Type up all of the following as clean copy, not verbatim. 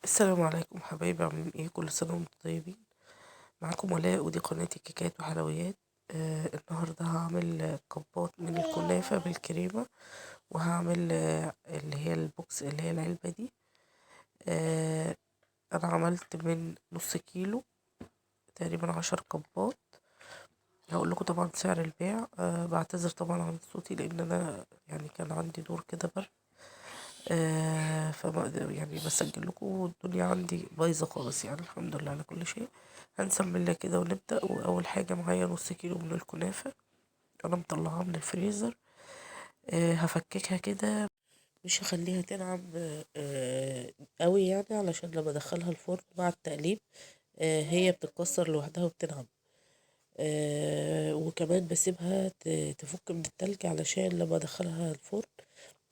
السلام عليكم حبايبي، عاملين ايه؟ كل سنة وانتم طيبين. معاكم ولاء، ودي قناتي كيكات وحلويات. النهاردة هعمل كبات من الكنافة بالكريمة، وهعمل اللي هي البوكس، اللي هي العلبة دي. آه انا عملت من نص كيلو، تقريبا 10 كبات. هقول لكم طبعا سعر البيع. بعتذر طبعا عن صوتي، لان انا يعني كان عندي دور كده برد. فما يعني بسجل لكم والدنيا عندي بايظة خالص، يعني الحمد لله على كل شيء. هنسمي الله كده ونبدأ. وأول حاجة معايا نص كيلو من الكنافة، أنا مطلعاها من الفريزر. هفككها كده، مش هخليها تنعم قوي، يعني علشان لما ادخلها الفرن مع التقليب هي بتتكسر لوحدها وبتنعم. وكمان بسيبها تفك من التلج، علشان لما ادخلها الفرن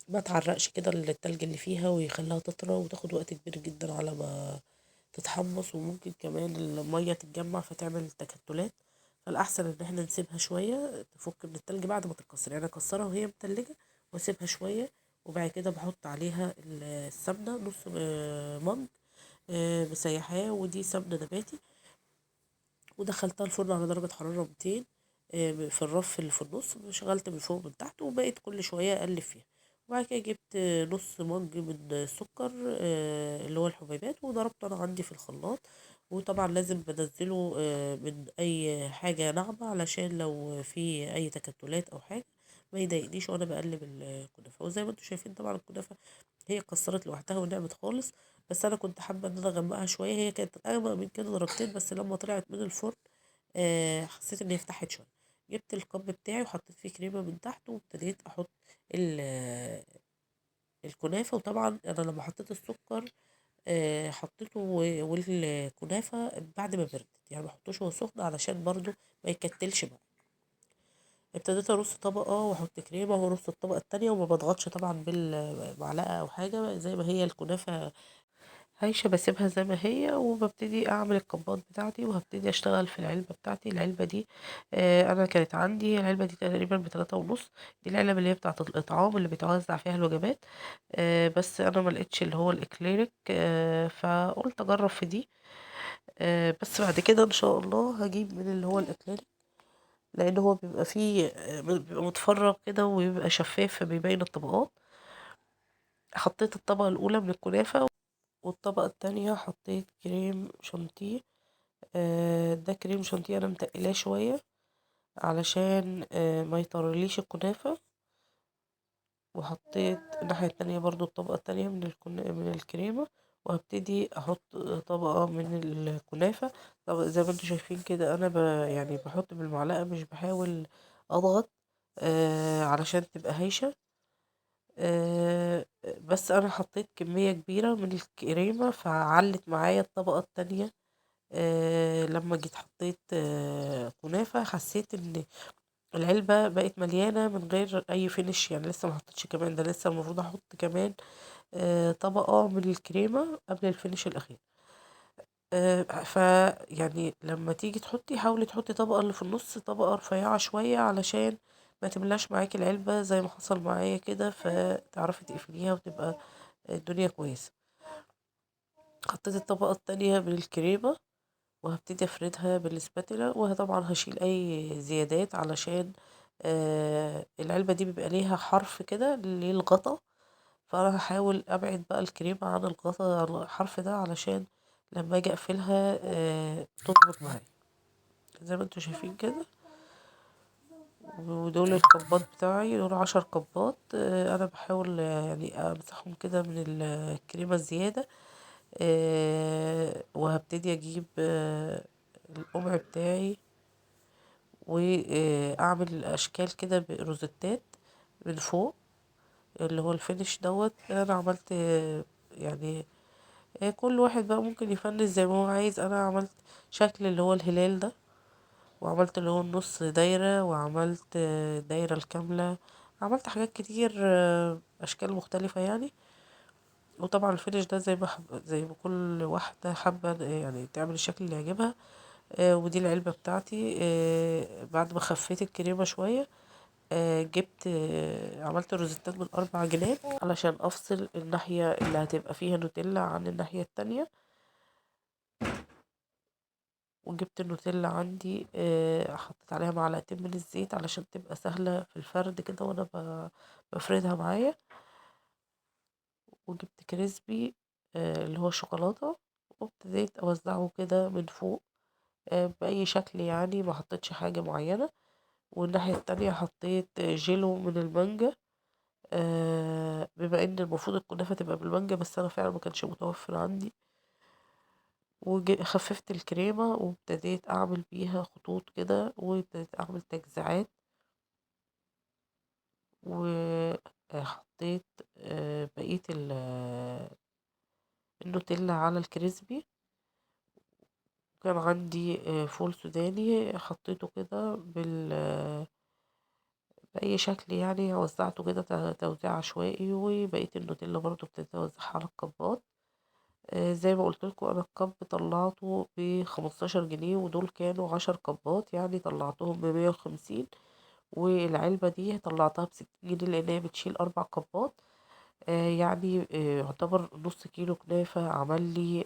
ما تعرقش كده التلج اللي فيها، ويخليها تطرى وتاخد وقت كبير جدا على ما تتحمص، وممكن كمان المية تتجمع فتعمل تكتلات. فالأحسن إن احنا نسيبها شوية تفك من التلج بعد ما تتكسر، يعني أكسرها وهي متلجة وأسيبها شوية. وبعد كده بحط عليها السمنة، نص مج مسيحاه، ودي سمنة نباتي. ودخلتها الفرن على درجة حرارة 200، في الرف اللي في النص، شغلت من فوق من تحت، وبقيت كل شوية أقلب فيها. وبعد كده جبت نص مج من السكر، اللي هو الحبيبات، وضربته أنا عندي في الخلاط. وطبعا لازم بنزله من أي حاجة ناعمة، علشان لو في أي تكتلات أو حاجة ما يضايقنيش وأنا بقلب الكنافة. وزي ما انتم شايفين طبعا الكنافة هي اتكسرت لوحدها ونعمت خالص. بس أنا كنت حابة إن أنا أغمقها شوية، هي كانت أغمق من كده درجتين، بس لما طلعت من الفرن حسيت ان هي فتحت شويه. جبت الكب بتاعي وحطيت فيه كريمه من تحت، وابتديت احط الكنافه. وطبعا انا لما حطيت السكر حطيته والكنافه بعد ما بردت، يعني ما احطوش وهو سخن علشان برضو ما يكتلش بقى. ابتديت ارص طبقه واحط كريمه، وارص الطبقه التانية، وما بضغطش طبعا بالمعلقه او حاجه، زي ما هي الكنافه هايشة بسيبها زي ما هي. وببتدي اعمل الكبات بتاعتي، وهبتدي اشتغل في العلبة بتاعتي. العلبة دي انا كانت عندي العلبة دي تقريبا ب3.5. دي العلبة اللي هي بتاعة الاطعام اللي بيتوزع فيها الوجبات. بس انا ما لقيتش اللي هو الاكليريك، فقلت اجرب في دي. بس بعد كده ان شاء الله هجيب من اللي هو الاكليريك، لان هو بيبقى فيه بيبقى متفرغ كده وبيبقى شفاف، فبيبين الطبقات. حطيت الطبقة الاولى من الكنافة، والطبقة التانية حطيت كريم شانتيه. ده كريم شانتيه انا متقلاه شوية، علشان ما يطرليش الكنافة. وحطيت الناحية التانية برضو الطبقة التانية من الكريمة. وهبتدي احط طبقة من الكنافة. طب زي ما انتوا شايفين كده، انا يعني بحط بالمعلقة، مش بحاول اضغط علشان تبقى هايشة. بس انا حطيت كمية كبيرة من الكريمة، فعلت معايا الطبقة التانية. لما جيت حطيت كنافة، حسيت ان العلبة بقت مليانة من غير اي فينش، يعني لسه ما حطيتش كمان، ده لسه المفروض احط كمان طبقة من الكريمة قبل الفينش الاخير. ف يعني لما تيجي تحطي، حاولي تحطي طبقة اللي في النص طبقة رفيعة شوية، علشان ما تملاش معاكي العلبة زي ما حصل معايا كده، فتعرفي تقفليها وتبقى الدنيا كويسة. حطيت الطبقة التانية من الكريمة، وهبتدي افردها بالسباتولا. وطبعا هشيل اي زيادات، علشان العلبة دي بيبقى ليها حرف كده للغطا. فانا هحاول ابعد بقى الكريمة عن الغطا، عن الحرف ده، علشان لما اجي اقفلها تظبط معايا زي ما انتوا شايفين كده. ودول الكبات بتاعي، دول 10 كبات. انا بحاول يعني امسحهم كده من الكريمة الزيادة. وهبتدي اجيب القمع بتاعي، واعمل اشكال كده بروزتات من فوق، اللي هو الفينش دوت. انا عملت يعني كل واحد بقى ممكن يفنش زي ما هو عايز. انا عملت شكل اللي هو الهلال ده، وعملت اللي هو النص دايرة، وعملت الدايرة الكاملة. عملت حاجات كتير، اشكال مختلفة يعني. وطبعا الفينش ده زي ما كل واحدة حابة يعني تعمل الشكل اللي يعجبها. ودي العلبة بتاعتي بعد ما خفيت الكريمة شوية. جبت عملت الروزيتات من 4 جناب علشان افصل الناحية اللي هتبقى فيها نوتيلا عن الناحية التانية. وجبت النوتيلا عندي، حطيت عليها معلقتين من الزيت علشان تبقى سهلة في الفرد كده وانا بفردها معايا. وجبت كريسبي اللي هو الشوكولاتة، وابتديت اوزعه كده من فوق بأي شكل، يعني ما حطيتش حاجة معينة. والناحية التانية حطيت جيلو من المانجا، بما ان المفروض الكنافة تبقى بالمانجا بس انا فعلا ما كانش متوفر عندي. وخففت الكريمة وابتديت اعمل بيها خطوط كده، وابتديت اعمل تجزيعات. وحطيت بقية النوتيلا على الكريسبي. كان عندي فول سوداني حطيته كده بأي شكل، يعني وزعته كده توزيع عشوائي. وبقية النوتيلا برضو ابتديت اوزعها على الكبات. زي ما قلت لكم انا الكب طلعته ب15 جنيه، ودول كانوا 10 كبات، يعني طلعتهم ب150. والعلبة دي طلعتها ب60 جنيه لان هي بتشيل 4 كبات. يعني يعتبر نص كيلو كنافة عمل لي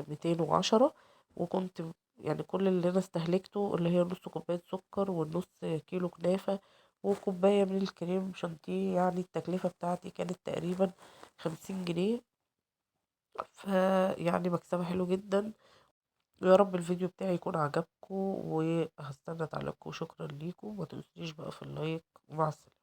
210. وكنت يعني كل اللي انا استهلكته اللي هي نص كوباية سكر والنص كيلو كنافة وكوباية من الكريم شانتيه، يعني التكلفة بتاعتي كانت تقريبا 50 جنيه. فيعني مكسبة حلو جدا. ويا رب الفيديو بتاعي يكون عجبكم، وهستنى تعليقكم. شكرا ليكم، ما تنسونيش بقى في اللايك، ومع السلامة.